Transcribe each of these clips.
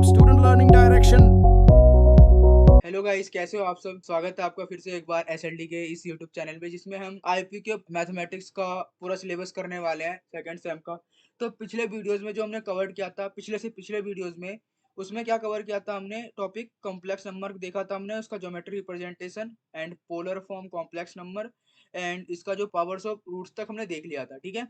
up student learning direction। Hello guys, कैसे हो आप सब। स्वागत है आपका फिर से एक बार एसएलडी के इस यूट्यूब चैनल पे, जिसमें हम आईपी के मैथमेटिक्स का पूरा सिलेबस करने वाले हैं सेकंड सेम का। तो पिछले वीडियोस में जो हमने कवर किया था, पिछले से पिछले वीडियोस में, उसमें क्या कवर किया था हमने, टॉपिक कॉम्प्लेक्स नंबर देखा था हमने, उसका geometry representation and polar form complex number and इसका जो पावर्स ऑफ रूट्स तक हमने देख लिया था। ठीक है,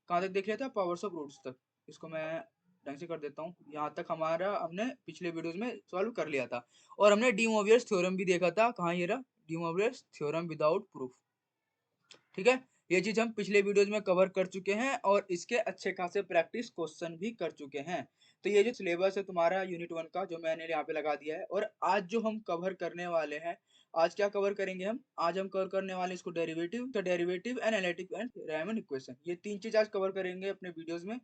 कहाँ तक देख लिया था? पावर्स ऑफ रूट्स तक। इसको मैं ढंग से कर देता हूँ, यहाँ तक हमारा हमने पिछले वीडियोस में सॉल्व कर लिया था। और हमने डी मोवियर्स थ्योरम भी देखा था। कहाँ ये रहा? De Moivre's theorem without proof. ठीक है, ये चीज हम पिछले वीडियोस में कवर कर चुके हैं और इसके अच्छे खासे प्रैक्टिस क्वेश्चन भी कर चुके हैं। तो ये जो सिलेबस है तुम्हारा यूनिट 1 का, जो मैंने यहाँ पे लगा दिया है, और आज जो हम कवर करने वाले हैं, आज क्या कवर करेंगे हम? आज हम कवर करने वाले इसको डेरिवेटिव, तो derivative analytic and Ramon equation, ये तीन चीज आज कवर करेंगे अपने वीडियोस में।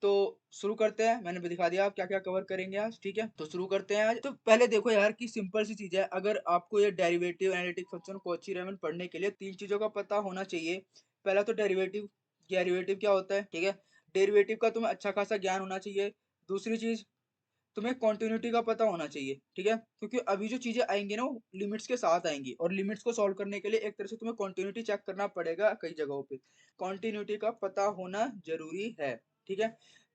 तो शुरू करते हैं। मैंने भी दिखा दिया आप क्या क्या कवर करेंगे आज। ठीक है, तो शुरू करते हैं आज। तो पहले देखो यार कि सिंपल सी चीज है, अगर आपको ये डेरिवेटिव एनालिटिक फंक्शन कॉची रीमन पढ़ने के लिए तीन चीजों का पता होना चाहिए। पहला तो डेरिवेटिव, डेरिवेटिव क्या होता है। ठीक है, डेरिवेटिव का तुम्हें अच्छा खासा ज्ञान होना चाहिए। दूसरी चीज, तुम्हें कॉन्टिन्यूटी का पता होना चाहिए। ठीक है, क्योंकि अभी जो चीजें आएंगी ना, वो लिमिट्स के साथ आएंगी, और लिमिट्स को सॉल्व करने के लिए एक तरह से तुम्हें कॉन्टिन्यूटी चेक करना पड़ेगा कई जगहों पे। कॉन्टिन्यूटी का पता होना जरूरी है। ठीक है,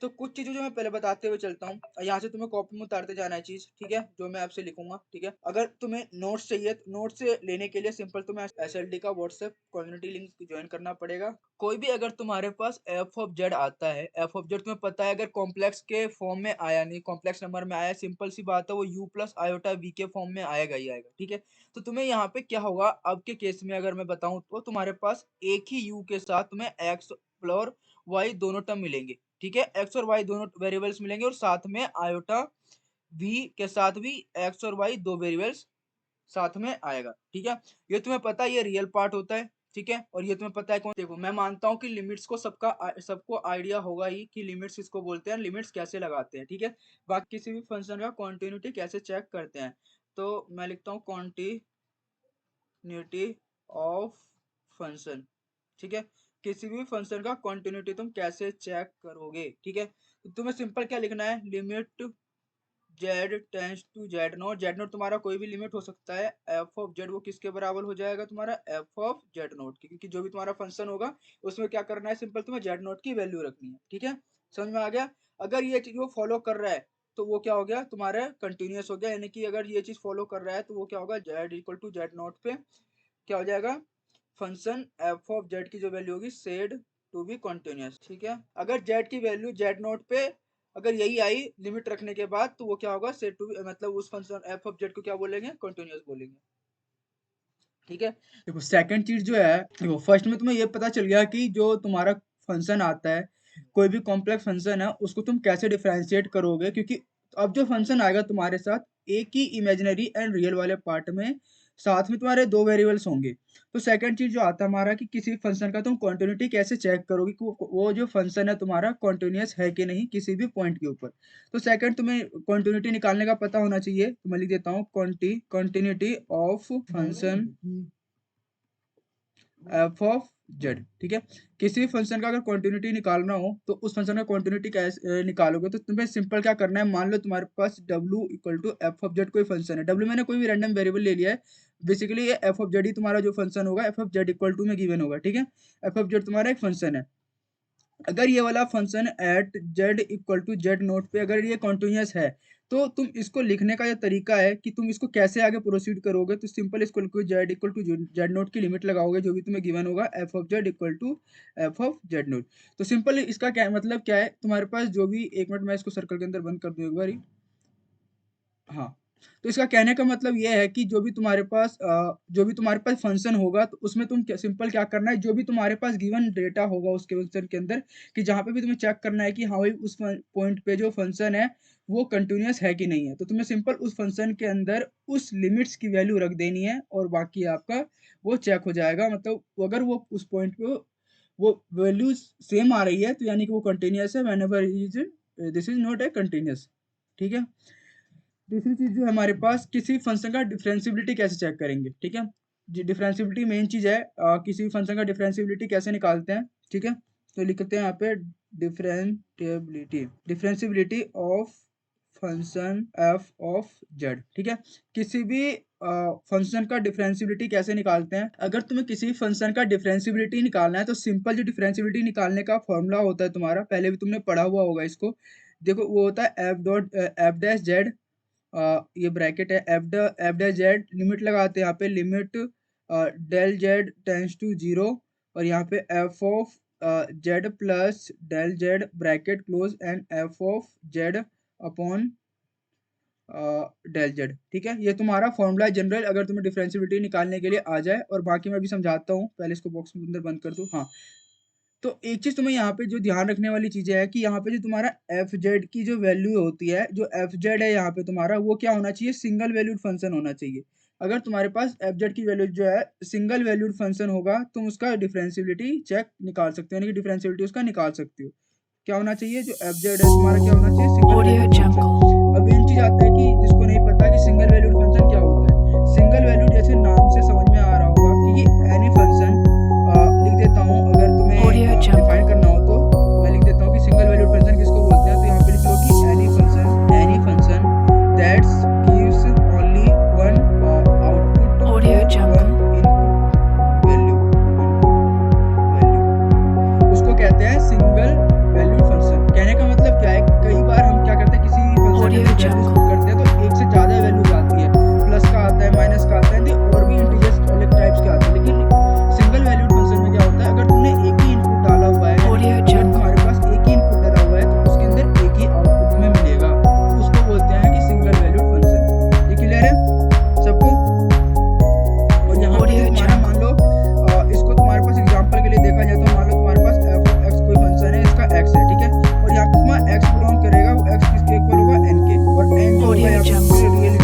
तो कुछ चीजें जो मैं पहले बताते हुए चलता हूँ, यहाँ से तुम्हें कॉपी में उतारते जाना है चीज। ठीक है, जो मैं आपसे लिखूंगा। ठीक है, अगर तुम्हें नोट्स चाहिए तो नोट्स लेने के लिए सिंपल तुम्हें एसएलडी का व्हाट्सएप कम्युनिटी लिंक ज्वाइन करना पड़ेगा। कोई भी अगर तुम्हारे पास एफ ऑफ जेड आता है, एफ ऑफ जेड तुम्हें पता है अगर कॉम्प्लेक्स के फॉर्म में आया, नहीं कॉम्प्लेक्स नंबर में आया, सिंपल सी बात है, वो यू प्लस आयोटा वी के फॉर्म में आएगा ही आएगा। ठीक है, तो तुम्हें यहाँ पे क्या होगा, अब के केस में अगर मैं बताऊं तो तुम्हारे पास एक ही यू के साथ तुम्हें एक्स और वाई दोनों टर्म मिलेंगे। ठीक है, एक्स और वाई दोनों वेरिएबल्स मिलेंगे, और साथ में आयोटा वी के साथ भी एक्स और वाई दो वेरिएबल्स साथ में आएगा। ठीक है, ये तुम्हें पता है, ये रियल पार्ट होता है। ठीक है, और ये तुम्हें पता है कौन। देखो, मैं मानता हूँ कि लिमिट्स को सबको आइडिया होगा ही कि लिमिट्स किसको बोलते हैं, लिमिट्स कैसे लगाते हैं। ठीक है, बाकी किसी भी फंक्शन का कॉन्टिन्यूटी कैसे चेक करते हैं। तो मैं लिखता हूँ कॉन्टिन्यूटी ऑफ फंक्शन। ठीक है, किसी भी फंक्शन का कॉन्टिन्यूटी तुम कैसे चेक करोगे। ठीक है, तो तुम्हें सिंपल क्या लिखना है, limit Z tends to Z naught. Z naught तुम्हारा कोई भी लिमिट हो सकता है। एफ ऑफ जेड वो किसके बराबर हो जाएगा, तुम्हारा एफ ऑफ जेड नोट की, क्योंकि जो भी तुम्हारा फंक्शन होगा उसमें क्या करना है, सिंपल तुम्हें जेड नोट की वैल्यू रखनी है। ठीक है, समझ में आ गया। अगर ये चीज वो फॉलो कर रहा है तो वो क्या हो गया, तुम्हारा कंटिन्यूअस हो गया। यानी कि अगर ये चीज फॉलो कर रहा है तो वो क्या होगा, Z equal to Z naught पे क्या हो जाएगा, फंक्शन एफ ऑफ जेड की जो वैल्यू होगी सेड टू बी कंटिन्यूअस। ठीक है, अगर जेड की वैल्यू जेड नोट पे अगर यही आई लिमिट रखने के बाद, तो वो क्या होगा, सेड टू बी, मतलब उस फंक्शन एफ ऑफ जेड को क्या बोलेंगे, कंटिन्यूअस बोलेंगे। ठीक है, देखो सेकंड चीज जो है, देखो फर्स्ट में तुम्हें ये पता चल गया कि जो तुम्हारा फंक्शन आता है, कोई भी कॉम्प्लेक्स फंक्शन है, उसको तुम कैसे डिफरेंशिएट करोगे, क्योंकि अब जो फंक्शन आएगा तुम्हारे साथ, एक ही इमेजिनरी एंड रियल वाले पार्ट में साथ में तुम्हारे दो वेरिएबल्स होंगे। तो सेकंड चीज जो आता है हमारा कि किसी फंक्शन का तुम कॉन्टिन्यूटी कैसे चेक करोगे कि वो जो फंक्शन है तुम्हारा कॉन्टिन्यूअस है कि नहीं किसी भी पॉइंट के ऊपर। तो सेकंड तुम्हें कॉन्टिन्यूटी निकालने का पता होना चाहिए। तो मैं लिख देता हूँ continuity of function F of Z. ठीक है, किसी भी फंक्शन का अगर कॉन्टिन्यूटी निकालना हो तो उस फंक्शन का कॉन्टिन्यूटी कैसे निकालोगे, तो तुम्हें सिंपल क्या करना है, मान लो तुम्हारे पास w equal to F of Z कोई फंक्शन है। w मैंने कोई भी रैंडम वेरिएबल ले लिया है, बेसिकली ये एफ ऑफ जेड ही तुम्हारा जो फंक्शन होगा, F of Z equal to में गिवन होगा। ठीक है, एफ ऑफ जेड तुम्हारा एक फंक्शन है। अगर ये वाला function at Z equal to Z naught पे अगर ये कॉन्टिन्यूअस है, तो तुम इसको लिखने का ये तरीका है कि तुम इसको कैसे आगे प्रोसीड करोगे। तो सिंपल इसको Z equal to Z naught की लिमिट लगाओगे, जो भी तुम्हें गिवन होगा, F of Z equal to F of Z naught. तो सिंपल इसका क्या मतलब क्या है, तुम्हारे पास जो भी, एक मिनट मैं इसको सर्कल के अंदर बंद कर दूं एक बार। हाँ, तो इसका कहने का मतलब ये है कि जो भी तुम्हारे पास फंक्शन होगा, तो उसमें तुम सिंपल क्या करना है, जो भी तुम्हारे पास गिवन डेटा होगा उसके फंक्शन के अंदर, कि जहाँ पे भी तुम्हें चेक करना है कि हाँ भाई उस पॉइंट पे जो फंक्शन है वो कंटिन्यूअस है कि नहीं है, तो तुम्हें सिंपल उस फंक्शन के अंदर उस लिमिट्स की वैल्यू रख देनी है, और बाकी आपका वो चेक हो जाएगा। मतलब अगर वो उस पॉइंट पे वो वैल्यू सेम आ रही है, तो यानी कि वो कंटिन्यूअस है। Whenever is this is not a continuous. ठीक है, दूसरी चीज जो है हमारे पास, किसी फंक्शन का डिफरेंशियबिलिटी कैसे चेक करेंगे। ठीक है, जी डिफरेंशियबिलिटी मेन चीज है। किसी भी फंक्शन का डिफरेंशियबिलिटी कैसे निकालते हैं। ठीक है, तो लिखते हैं यहाँ पे differentiability, differentiability of function F of Z. ठीक है, किसी भी फंक्शन का डिफरेंशियबिलिटी कैसे निकालते हैं? अगर तुम्हें किसी फंक्शन का डिफरेंशियबिलिटी निकालना है तो सिंपल जो डिफरेंशियबिलिटी निकालने का फॉर्मूला होता है तुम्हारा, पहले भी तुमने पढ़ा हुआ होगा इसको। देखो वो होता है एफ डैश जेड, ये ब्रैकेट है, एफ डैश जेड, लिमिट लगाते हैं यहाँ पे, limit del Z tends to 0, और यहाँ पे F of Z plus del Z bracket close and F of Z upon del Z. ठीक है, ये तुम्हारा फॉर्मूला है जनरल, अगर तुम्हें डिफरेंशियबिलिटी निकालने के लिए आ जाए। और बाकी मैं भी समझाता हूँ, पहले इसको बॉक्स में अंदर बंद कर दूँ। हाँ, तो एक चीज तुम्हें यहाँ पे जो ध्यान रखने वाली चीजें है कि यहाँ पे जो तुम्हारा एफ जेड की जो वैल्यू होती है, जो एफ जेड है यहाँ पे तुम्हारा, वो क्या होना चाहिए? सिंगल वैल्यूड फंक्शन होना चाहिए। अगर तुम्हारे पास एफ जेड की वैल्यू जो है सिंगल वैल्यूड फंक्शन होगा, तुम उसका डिफरेंशियबिलिटी चेक निकाल सकते हो, यानी कि डिफरेंशियबिलिटी उसका निकाल सकते हो। क्या होना चाहिए? जो एफ जेड है तुम्हारा क्या होना चाहिए? Single valued function. अब एक चीज आता है कि जिसको नहीं पता कि सिंगल वैल्यूड फंक्शन क्या होता है। सिंगल वैल्यूड जैसे नाम से समझ में आ रहा होगा कि ये एनी फंक्शन, लिख देता हूँ अगर तुम्हें डिफाइन करना हो तो मैं लिख देता हूँ कि सिंगल वैल्यूड फंक्शन किसको बोलते हैं। तो यहाँ पे लिख लो कि any function that's gives only one output, one input value, उसको कहते हैं सिंगल वैल्यूड फंक्शन। कहने का मतलब क्या है? कई बार हम क्या करते हैं, किसी फंक्शन में वैल्यूज पुट करते हैं तो एक से ज्यादा वैल्यूज आती है, प्लस का आता है, माइनस का आता है, और भी इंटीजर्स अलग टाइप्स के आते हैं। लेकिन सिंगल वैल्यूड फंक्शन में क्या होता है? अगर तुमने एक ही इनपुट डाला हुआ है, अगर तुम्हारे पास एक ही इनपुट डाला हुआ है तो उसके अंदर एक ही आउटपुट तुम्हें मिलेगा, तो उसको बोलते हैं कि सिंगल वैल्यूड फंक्शन। ये क्लियर है सबको? और यहाँ पे तुम्हारा मान लो, इसको तुम्हारे पास एग्जांपल के लिए देखा जाए तो मान लो तुम्हारे पास एफ ऑफ एक्स कोई फंक्शन है, इसका एक्स है, ठीक है, और यहाँ पे तुम्हारा एक्स बिलोंग करेगा, वो एक्स किसके इक्वल होगा? एन के, और एन जो होगा यहाँ पे रियल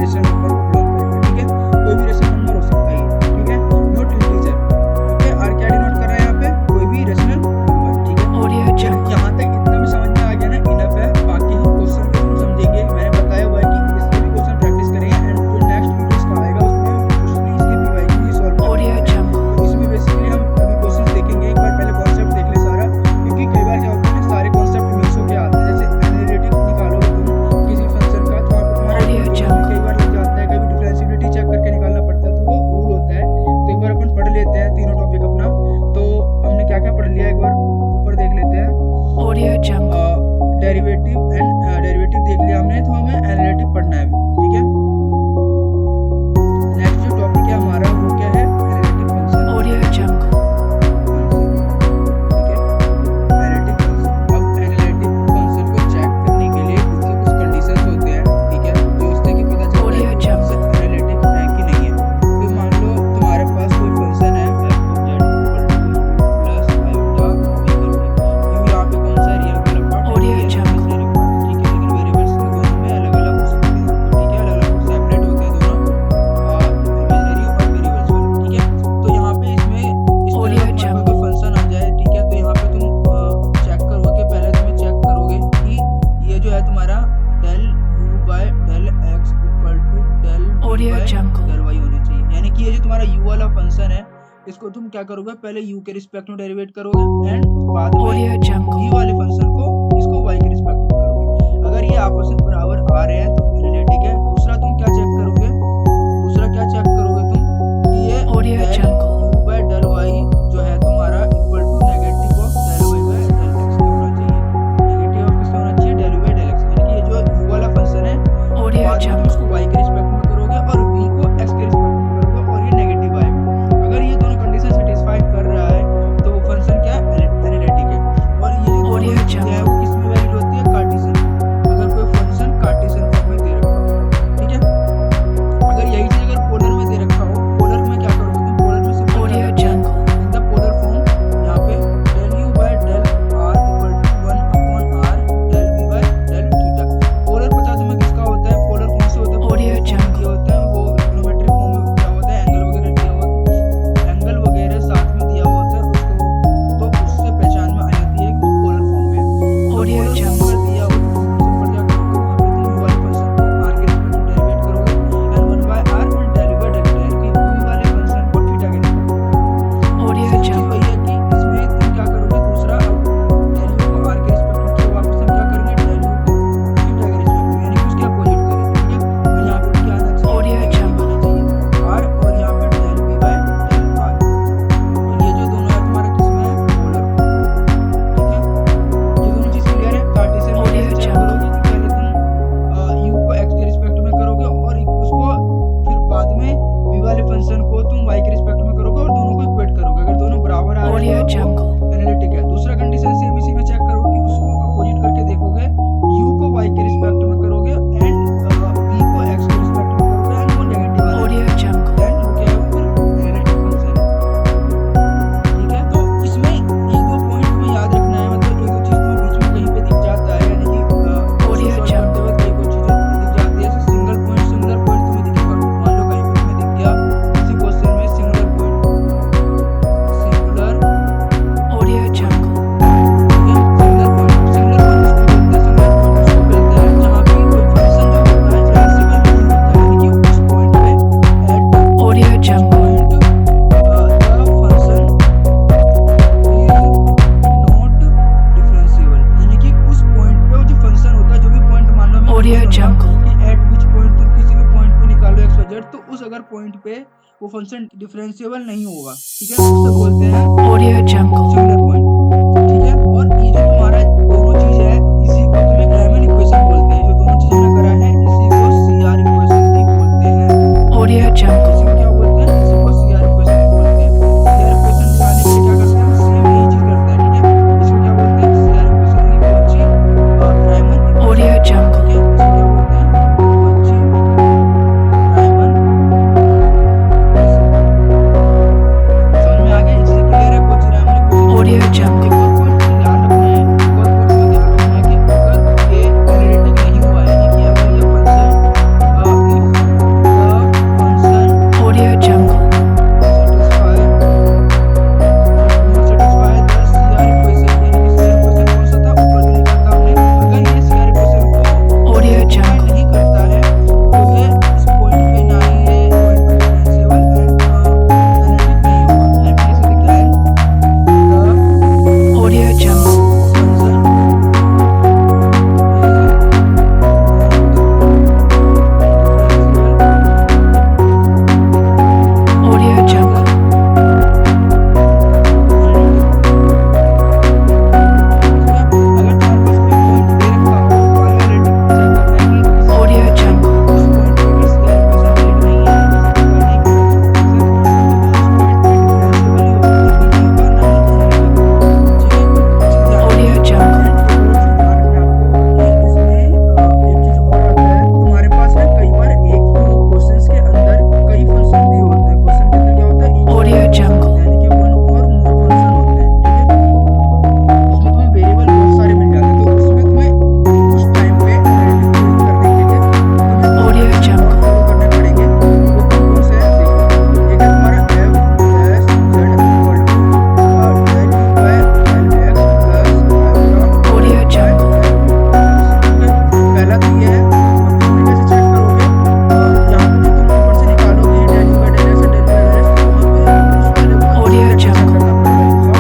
रेशनल नंबर को बिलोंग करेगा। ठीक है, कोई भी रेशनल नंबर हो सकता है, ठीक है, नॉट इंटीजर। ठीक है, आर क्या डिनोट कर रहा है यहाँ पे? कोई भी रेशनल नंबर। ठीक है, यहाँ तक इतना भी समझ में आ गया ना, इनफ है। बाकी हम क्वेश्चन को समझेंगे, मैंने बताया हुआ है कि इसके भी क्वेश्चन प्रैक्टिस करेंगे, एंड जो नेक्स्ट वीडियो इसका आएगा उसमें मोस्टली इसकी पीवाईक्यू सॉल्व करेंगे। तो इसमें बेसिकली हम अभी क्वेश्चंस देखेंगे, एक बार पहले कॉन्सेप्ट देख ले सारा, क्योंकि कई बार क्या होता है ना, सारे कॉन्सेप्ट मिक्स होके आते हैं। जैसे एनालिटिक निकालोगे तुम किसी फंक्शन का, तो वहाँ पे तुम्हारा कई बार लग जाता है, कभी डिफरेंशियबिलिटी चेक करके निकालना पड़ता है, तो वो रूल होता है। तो एक बार अपन पढ़ लेते हैं तीनों टॉपिक अपना। तो हमने क्या क्या पढ़ लिया, एक बार ऊपर देख लेते हैं। डेरिवेटिव देख लिया हमने, तो हमें एनालिटिक पढ़ना है अभी। ठीक है, नेक्स्ट जो टॉपिक है हमारा वो क्या है? Analytic function. ठीक है, एनालिटिक फंक्शन। अब एनालिटिक फंक्शन को चेक करने के लिए इसके कुछ कंडीशंस होते हैं, ठीक है, जो उससे कि पता चलता है कि फंक्शन एनालिटिक है कि नहीं है। तो मान लो तुम्हारे पास कोई फंक्शन है f of z plus iota v करके, क्योंकि यहाँ पे कौन सा रियल वाला पार्ट है, इमेजिनरी पार्ट। ठीक है, लेकिन वेरिएबल्स दोनों में अलग अलग हो सकते हैं। ठीक है, अलग अलग सेपरेट होते हैं दोनों, इमेजिनरी और वेरिएबल्स वाले। ठीक है, तो यहाँ पे इसमें इस तरह का तुम्हारे कोई फंक्शन आ जाए, ठीक है, तो यहाँ पे तुम चेक करोगे, पहले तुम्हें चेक करोगे कि ये जो है तुम्हारा del u by del x equal to del v by del y होना चाहिए। यानी कि ये जो तुम्हारा u वाला फंक्शन है, इसको तुम क्या करोगे? पहले u के रिस्पेक्ट में डेरिवेट करोगे, एंड बाद में v वाले फंक्शन को इसको y के रिस्पेक्ट में करोगे। अगर ये आपस में बराबर आ रहे हैं तो एनालिटिक है। दूसरा तुम क्या चेक करोगे? तुम कि ये del u by del y जो है तुम्हारा equal to negative of del y by del x का होना चाहिए। नेगेटिव ऑफ किसका होना चाहिए? Del y by del x। यानी कि ये जो u वाला फंक्शन है, बाद में तुम इसको y के रिस्पेक्ट में करोगे और v को x के रिस्पेक्ट में करोगे, और ये नेगेटिव आएगा। अगर ये दोनों कंडीशन सेटिस्फाई कर रहा है तो वो फंक्शन क्या है? एनालिटिक है। और ये जो दोनों चीजें हैं वो किसमें वैलिड होती है? कार्टेशियन। अगर कोई फंक्शन कार्टेशियन फॉर्म में दे रखा हो, ठीक है, अगर यही चीज अगर पोलर में दे रखा हो, पोलर में क्या करोगे तुम? पोलर में simple in the polar form यहाँ पे del u by del r equal to 1 upon r del v by del theta. Polar पता है तुम्हें किसका होता है? पोलर कौन से होते हैं? ये होते हैं वो ट्रिग्नोमेट्रिक फॉर्म में क्या होता है? एंगल वगैरह साथ में दिया होता है उसको, तो उससे पहचान में आ जाती है कि पोलर फॉर्म में। पॉइंट पे वो फंक्शन डिफरेंशिएबल नहीं होगा, ठीक है, उसे बोलते हैं Audio Jungle. सिंगुलर पॉइंट, ठीक है। और ये जो तुम्हारा दोनों चीज है इसी को तुम्हें रायमन इक्वेशन बोलते हैं। जो दोनों चीज हमने करा है इसी को सीआर इक्वेशन भी बोलते हैं। Audio Jungle. इसी को क्या बोलते हैं, इसी को सीआर इक्वेशन भी बोलते हैं। सीआर इक्वेशन दिखाने के लिए क्या करते हैं, हम सेम यही चीज करते हैं, ठीक है। इसको क्या बोलते हैं, सीआर इक्वेशन की Cauchy Riemann equation, Audio Jungle. ठीक है। इसको क्या बोलते हैं, कौची रायमन इक्वेशन। समझ में आ गया, इससे क्लियर है Cauchy Riemann equation. Audio Jungle. एक और पॉइंट ध्यान रखना है, एक और पॉइंट ध्यान रखना है कि अगर ये रिलेटिव नहीं हुआ है, यानी कि अगर ये function Audio Jungle. Audio Jungle. नहीं करता है तो ये इस पॉइंट पे ना ही ये पॉइंट पे डिफरेंशिएबल एंड एनालिटिक नहीं होगा। एंड इसे लिखा है Audio Jungle. Audio Jungle. Audio Jungle. Audio Jungle. तुम्हारे पास है कई बार एक क्वेश्चंस के अंदर कई फंक्शन भी होते हैं। क्वेश्चन के अंदर क्या होता है, Audio Jungle. यानी कि वन और मोर फंक्शन होते हैं, ठीक है। उसमें तुम्हें वेरिएबल बहुत सारे मिल जाते हैं, तो उसमें तुम्हें उस टाइम पे एनालिटिक करने के लिए तुम्हें Audio Jungle. फॉलो करने पड़ेंगे। वो कौन से हैं, देखो। एक है तुम्हारा f s z del u by del x plus Audio Jungle. पहला तो ये है, और इसमें कैसे चेक करोगे, यहाँ पे जो तुम ऊपर से निकालोगे del u by del x और del u by del x, तो वहाँ पे उस वाले को Audio चेक Jungle. करना पड़ेगा। हाँ,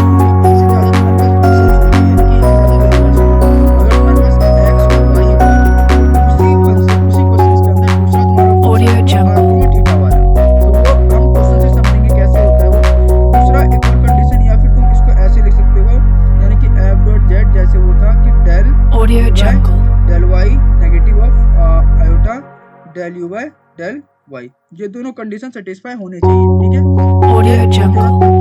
इससे ज़्यादा तुम्हारे पास फंक्शंस होंगे, यानी कि इससे ज़्यादा वेरिएबल्स होंगे। अगर तुम्हारे पास x और y उसी क्वेश्चंस के अंदर दूसरा तुम्हारा Audio फंक्शन Jungle. थीटा वाला, तो वो हम क्वेश्चन से समझेंगे कैसे होता है वो। दूसरा एक और कंडीशन, या फिर तुम इसको ऐसे लिख सकते हो, यानी कि f डॉट z जैसे वो था कि del Audio Jungle. del y negative of iota del u by del y, ये दोनों कंडीशन सेटिस्फाई होने चाहिए, ठीक है। Audio Jungle.